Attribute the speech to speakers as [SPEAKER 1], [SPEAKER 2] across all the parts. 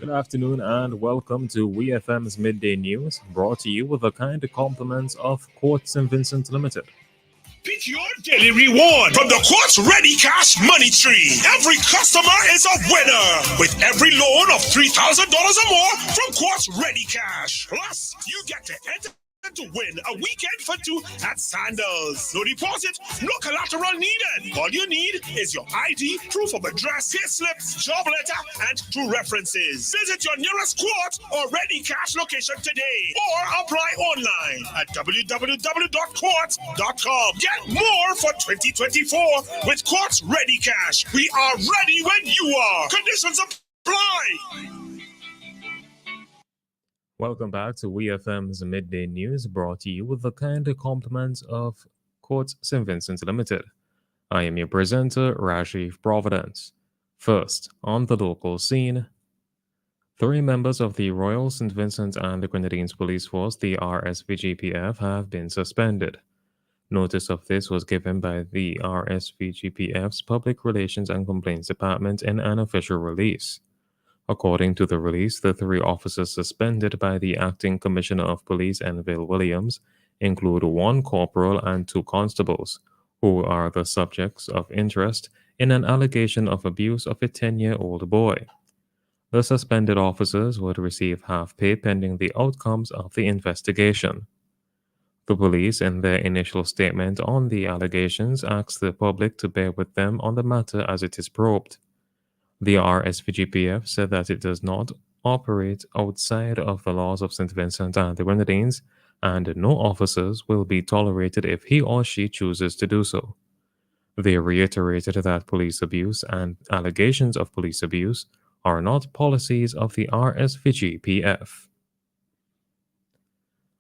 [SPEAKER 1] Good afternoon and welcome to WEFM's Midday News, brought to you with the kind compliments of Quartz St. Vincent Limited.
[SPEAKER 2] Pick your daily reward from the Quartz Ready Cash Money Tree. Every customer is a winner with every loan of $3,000 or more from Quartz Ready Cash. Plus, you get to enter to win a weekend for two at Sandals. No deposit, no collateral needed. All you need is your ID, proof of address, pay slips, job letter, and two references. Visit your nearest Quartz or Ready Cash location today or apply online at www.quartz.com. Get more for 2024 with Quartz Ready Cash. We are ready when you are. Conditions apply.
[SPEAKER 1] Welcome back to WEFM's Midday News, brought to you with the kind compliments of Quartz St. Vincent Limited. I am your presenter, Rajiv Providence. First, on the local scene, 3 members of the Royal St. Vincent and the Grenadines Police Force, the RSVGPF, have been suspended. Notice of this was given by the RSVGPF's Public Relations and Complaints Department in an official release. According to the release, the 3 officers suspended by the Acting Commissioner of Police, Enville Williams, include 1 corporal and 2 constables, who are the subjects of interest in an allegation of abuse of a 10-year-old boy. The suspended officers would receive half pay pending the outcomes of the investigation. The police, in their initial statement on the allegations, asked the public to bear with them on the matter as it is probed. The RSVGPF said that it does not operate outside of the laws of St. Vincent and the Grenadines, and no officers will be tolerated if he or she chooses to do so. They reiterated that police abuse and allegations of police abuse are not policies of the RSVGPF.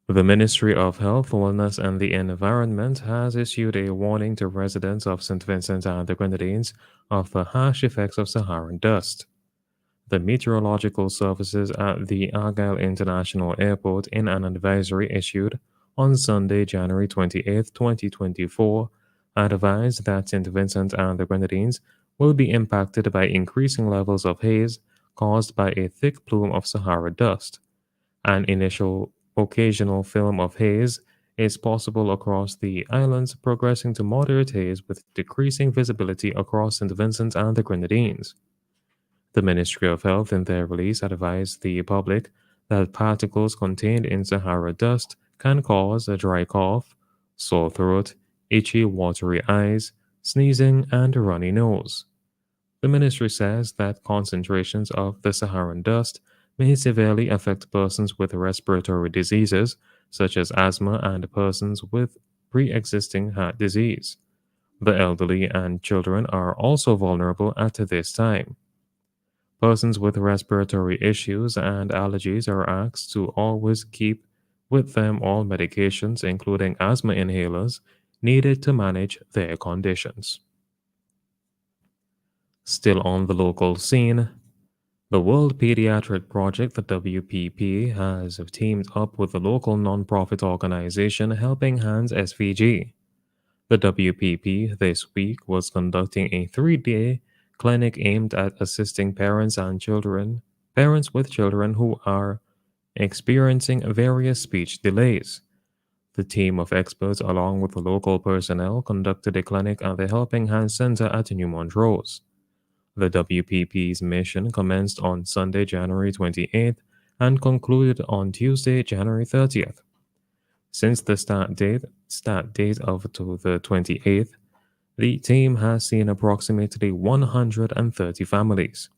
[SPEAKER 1] The Ministry of Health, Wellness and the Environment has issued a warning to residents of St. Vincent and the Grenadines of the harsh effects of Saharan dust. The meteorological services at the Argyle International Airport, in an advisory issued on Sunday, January 28, 2024, advised that St. Vincent and the Grenadines will be impacted by increasing levels of haze caused by a thick plume of Sahara dust. An initial occasional film of haze is possible across the islands, progressing to moderate haze with decreasing visibility across St. Vincent and the Grenadines. The Ministry of Health, in their release, advised the public that particles contained in Sahara dust can cause a dry cough, sore throat, itchy, watery eyes, sneezing, and a runny nose. The ministry says that concentrations of the Saharan dust may severely affect persons with respiratory diseases, such as asthma, and persons with pre-existing heart disease. The elderly and children are also vulnerable at this time. Persons with respiratory issues and allergies are asked to always keep with them all medications, including asthma inhalers, needed to manage their conditions. Still on the local scene, the World Pediatric Project, the WPP, has teamed up with the local nonprofit organization Helping Hands SVG. The WPP this week was conducting a 3-day clinic aimed at assisting parents with children who are experiencing various speech delays. The team of experts, along with the local personnel, conducted a clinic at the Helping Hands Center at New Montrose. The WPP's mission commenced on Sunday, January 28th, and concluded on Tuesday, January 30th. Since the start date of the 28th, the team has seen approximately 130 families.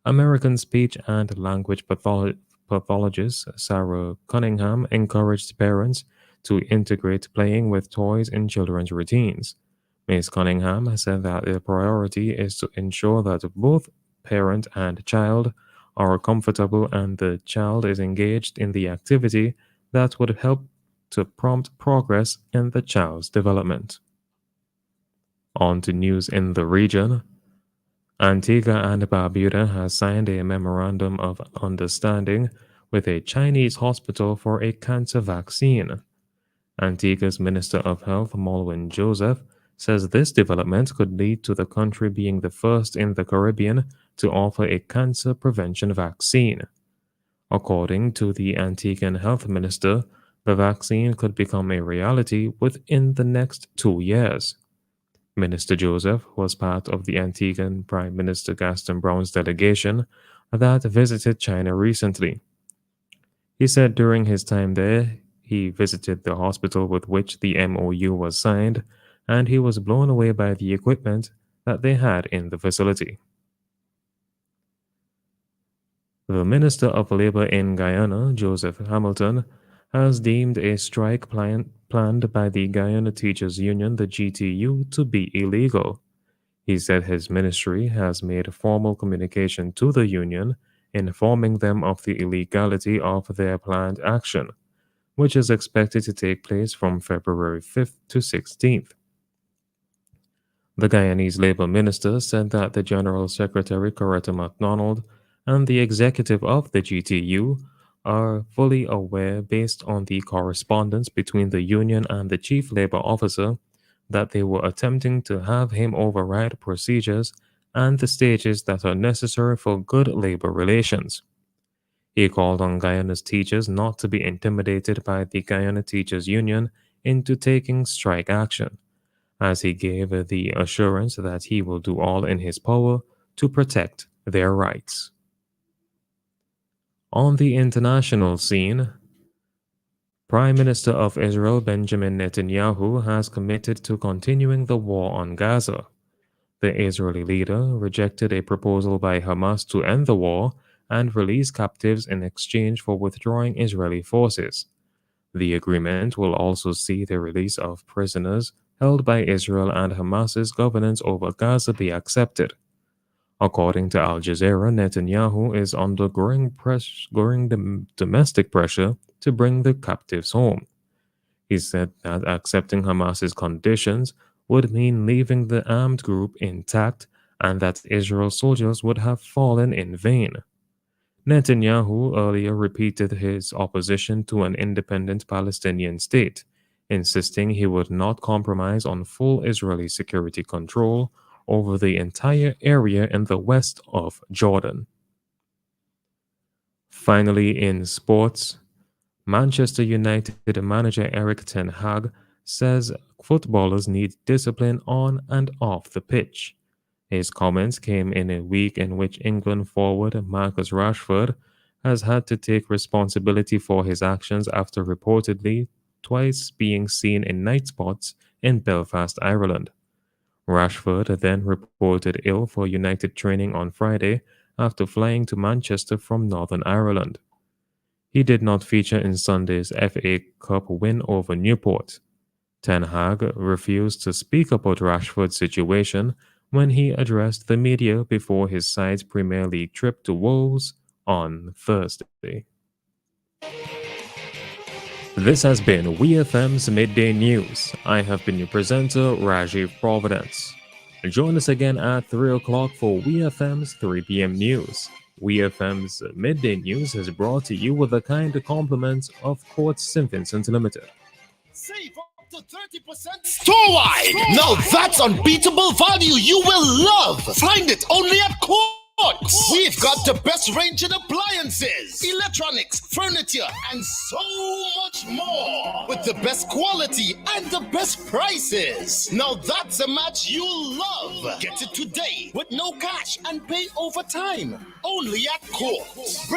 [SPEAKER 1] American speech and language pathologist Sarah Cunningham encouraged parents to integrate playing with toys in children's routines. Ms. Cunningham said that the priority is to ensure that both parent and child are comfortable and the child is engaged in the activity that would help to prompt progress in the child's development. On to news in the region. Antigua and Barbuda has signed a memorandum of understanding with a Chinese hospital for a cancer vaccine. Antigua's Minister of Health, Molwyn Joseph, says this development could lead to the country being the first in the Caribbean to offer a cancer prevention vaccine. According to the Antiguan health minister, the vaccine could become a reality within the next 2 years. Minister Joseph was part of the Antiguan Prime Minister Gaston Brown's delegation that visited China recently. He said during his time there, he visited the hospital with which the MOU was signed, and he was blown away by the equipment that they had in the facility. The Minister of Labor in Guyana, Joseph Hamilton, has deemed a strike planned by the Guyana Teachers Union, the GTU, to be illegal. He said his ministry has made formal communication to the union, informing them of the illegality of their planned action, which is expected to take place from February 5th to 16th. The Guyanese Labor Minister said that the General Secretary, Coretta MacDonald, and the executive of the GTU are fully aware, based on the correspondence between the union and the chief labor officer, that they were attempting to have him override procedures and the stages that are necessary for good labor relations. He called on Guyana's teachers not to be intimidated by the Guyana Teachers Union into taking strike action, as he gave the assurance that he will do all in his power to protect their rights. On the international scene, Prime Minister of Israel Benjamin Netanyahu has committed to continuing the war on Gaza. The Israeli leader rejected a proposal by Hamas to end the war and release captives in exchange for withdrawing Israeli forces. The agreement will also see the release of prisoners held by Israel and Hamas's governance over Gaza be accepted. According to Al Jazeera, Netanyahu is under growing domestic pressure to bring the captives home. He said that accepting Hamas's conditions would mean leaving the armed group intact and that Israel's soldiers would have fallen in vain. Netanyahu earlier repeated his opposition to an independent Palestinian state, insisting he would not compromise on full Israeli security control over the entire area in the west of Jordan. Finally, in sports, Manchester United manager Erik ten Hag says footballers need discipline on and off the pitch. His comments came in a week in which England forward Marcus Rashford has had to take responsibility for his actions after reportedly twice being seen in night spots in Belfast, Ireland. Rashford then reported ill for United training on Friday after flying to Manchester from Northern Ireland. He did not feature in Sunday's FA Cup win over Newport. Ten Hag refused to speak about Rashford's situation when he addressed the media before his side's Premier League trip to Wolves on Thursday. This has been WEFM's Midday News. I have been your presenter, Rajiv Providence. Join us again at 3 o'clock for WEFM's 3 p.m. news. WEFM's Midday News is brought to you with the kind compliments of Quartz St. Vincent Limited.
[SPEAKER 3] Save up to 30% store-wide. Now that's unbeatable value you will love. Find it only at Quartz. We've got the best range in appliances, electronics, furniture, and so much more. With the best quality and the best prices. Now that's a match you'll love. Get it today with no cash and pay over time. Only at Quartz.